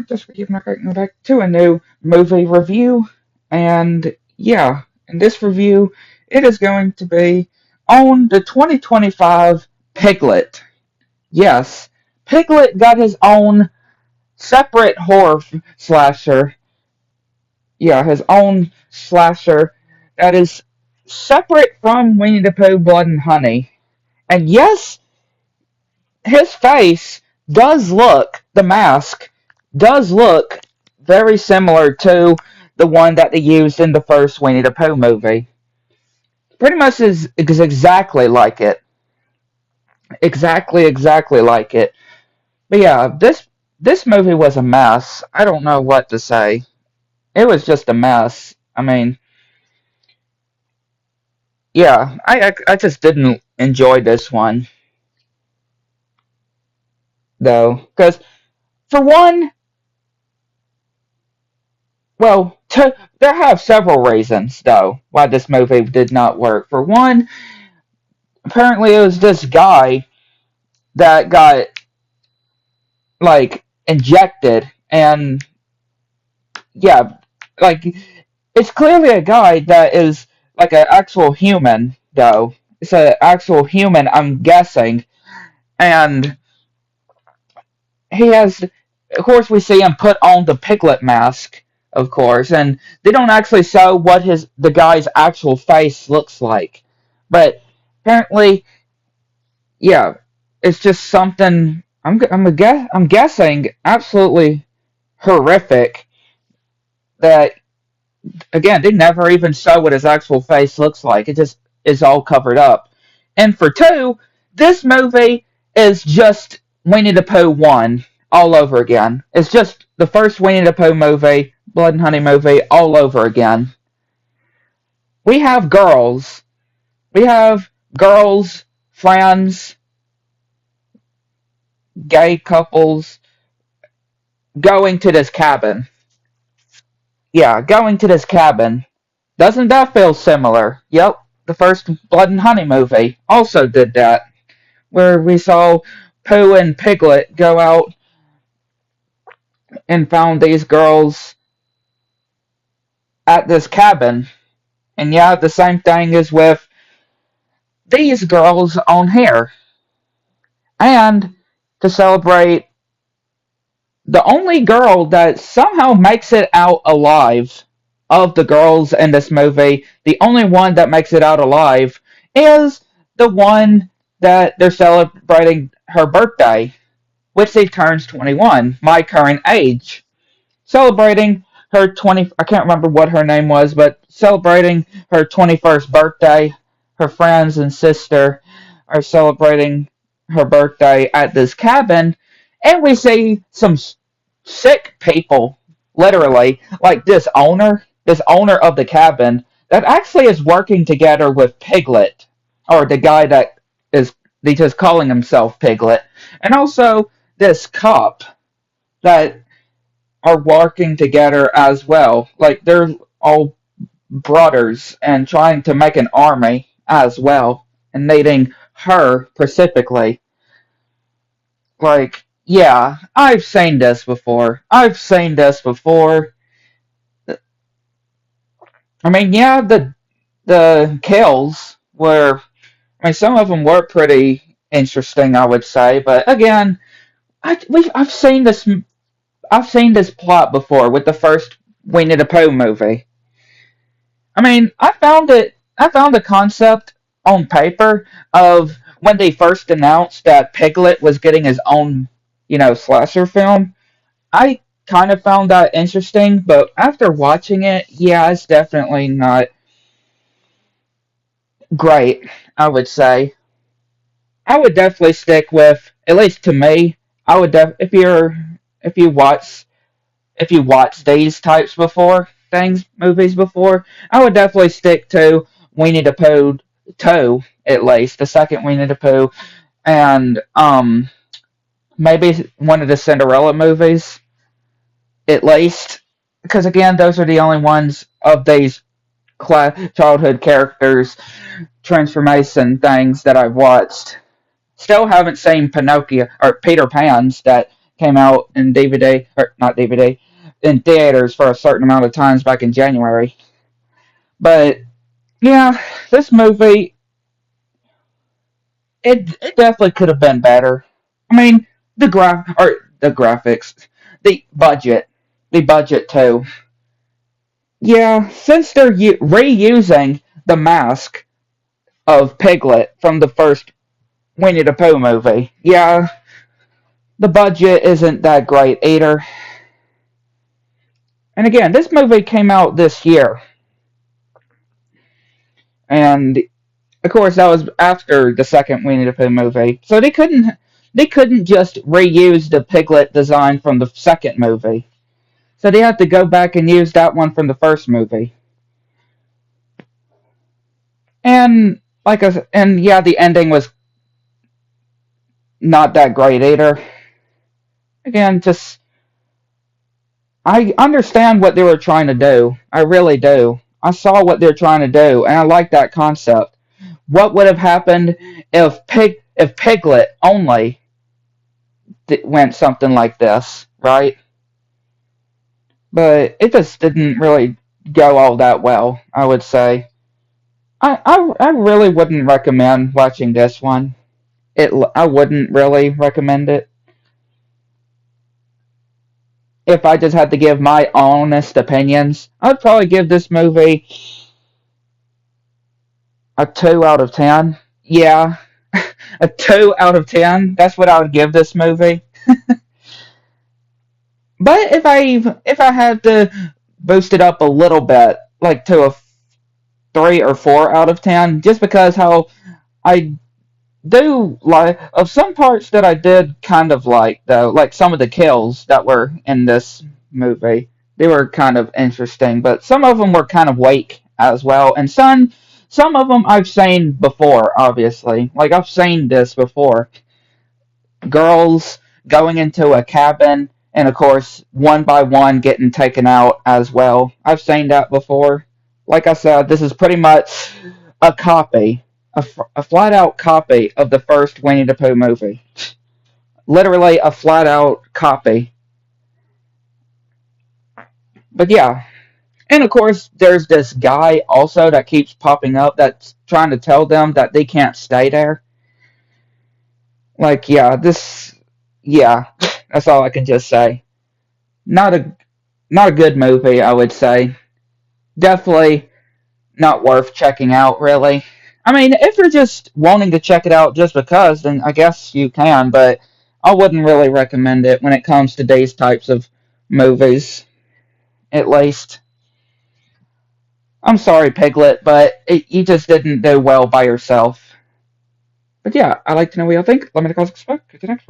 Just back to a new movie review, and yeah, in this review, it is going to be on the 2025 Piglet. Yes, Piglet got his own separate horror slasher. Yeah, his own slasher that is separate from Winnie the Pooh, Blood and Honey. And yes, his face does look, the mask does look very similar to the one that they used in the first Winnie the Pooh movie. Pretty much is exactly like it. Exactly like it. But yeah, this movie was a mess. I don't know what to say. It was just a mess. I mean, yeah, I just didn't enjoy this one though, because for one, well, there have several reasons, though, why this movie did not work. For one, apparently it was this guy that got, like, injected, and, yeah, like, it's clearly a guy that is, like, an actual human, though. It's an actual human, I'm guessing, and he has, of course, we see him put on the piglet mask, of course, and they don't actually show what the guy's actual face looks like. But apparently, yeah, it's just something I'm guessing absolutely horrific that again they never even show what his actual face looks like. It just is all covered up. And for two, this movie is just Winnie the Pooh 1 all over again. It's just the first Winnie the Pooh movie, Blood and Honey movie, all over again. We have girls. We have girls, friends, gay couples going to this cabin. Yeah, going to this cabin. Doesn't that feel similar? Yep, the first Blood and Honey movie also did that, where we saw Pooh and Piglet go out and found these girls at this cabin. And yeah, the same thing is with these girls on here. And to celebrate, the only girl that somehow makes it out alive of the girls in this movie, the only one that makes it out alive is the one that they're celebrating her birthday, which she turns 21, my current age. Celebrating her 20, I can't remember what her name was, but celebrating her 21st birthday. Her friends and sister are celebrating her birthday at this cabin, and we see some sick people, literally, like this owner of the cabin, that actually is working together with Piglet, or the guy that is he's just calling himself Piglet, and also this cop that are working together as well. Like they're all brothers and trying to make an army as well, and needing her specifically. Like, yeah, I've seen this before. I've seen this before. I mean, yeah, the kills were. I mean, some of them were pretty interesting, I would say. But again, I've seen this. I've seen this plot before with the first Winnie the Pooh movie. I mean, I found it. I found the concept on paper of when they first announced that Piglet was getting his own, slasher film. I kind of found that interesting, but after watching it, yeah, it's definitely not great, I would say. I would definitely stick with, at least to me, I would if you watch these types before movies before, I would definitely stick to Winnie the Pooh 2, at least the second Winnie the Pooh, and maybe one of the Cinderella movies, at least, because again, those are the only ones of these childhood characters transformation things that I've watched. Still haven't seen Pinocchio or Peter Pan's that came out in DVD, or not DVD, in theaters for a certain amount of times back in January. But yeah, this movie, it definitely could have been better. I mean, the graphics, the budget, the budget too. Yeah, since they're reusing the mask of Piglet from the first Winnie the Pooh movie, yeah, the budget isn't that great either. And again, this movie came out this year, and of course that was after the second Winnie the Pooh movie, so they couldn't just reuse the Piglet design from the second movie. So they had to go back and use that one from the first movie. And yeah, the ending was not that great either. Again, just I understand what they were trying to do. I really do. I saw what they're trying to do, and I like that concept. What would have happened if Piglet only went something like this, right? But it just didn't really go all that well, I would say. I really wouldn't recommend watching this one. I wouldn't really recommend it. If I just had to give my honest opinions, I'd probably give this movie a 2 out of 10. Yeah, a 2 out of 10. That's what I would give this movie. But if I had to boost it up a little bit, like to a 3 or 4 out of 10, just because how I do like of some parts that I did kind of like though, like some of the kills that were in this movie. They were kind of interesting, but some of them were kind of weak as well, and some of them I've seen before. Obviously, like I've seen this before. Girls going into a cabin, and of course, one by one getting taken out as well. I've seen that before. Like I said, this is pretty much a copy, a flat out copy of the first Winnie the Pooh movie. Literally a flat out copy. But yeah. And of course, there's this guy also that keeps popping up that's trying to tell them that they can't stay there. Like, yeah, that's all I can just say. Not a, not a good movie, I would say. Definitely not worth checking out, really. I mean, if you're just wanting to check it out just because, then I guess you can, but I wouldn't really recommend it when it comes to these types of movies, at least. I'm sorry, Piglet, but you just didn't do well by yourself. But yeah, I'd like to know what y'all think. Let me know in the comments. Good next